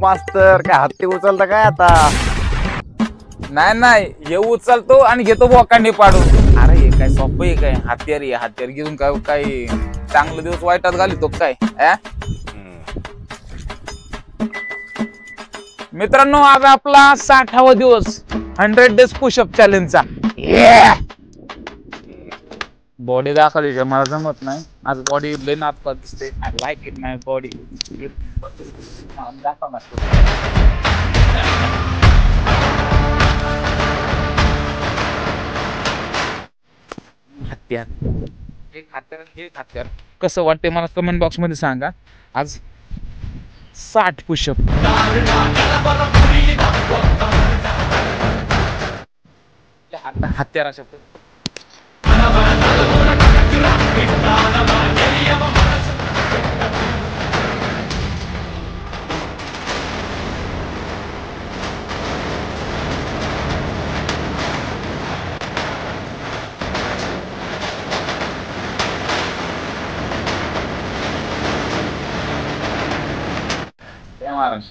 मास्तर काय हत्ती उचलता काय आता? नाही नाही, हे उचलतो आणि घेतो बोकांडी पाडून. अरे हे काय सोपं आहे काय? हत्यार घेऊन काय काय चांगलं दिवस वाईटात घालितो काय? मित्रांनो, आज आपला 60वा दिवस 100 डेज पुशअप चॅलेंजचा. बॉडी दाखवायची मला जमत नाही. आज बॉडी लय नाचपात दिसते. I like it my body. दाखवा हत्यार कसं वाटतंय मला कमेंट बॉक्स मध्ये सांगा. आज 60 पुशअप. हत्यार अशा महाराज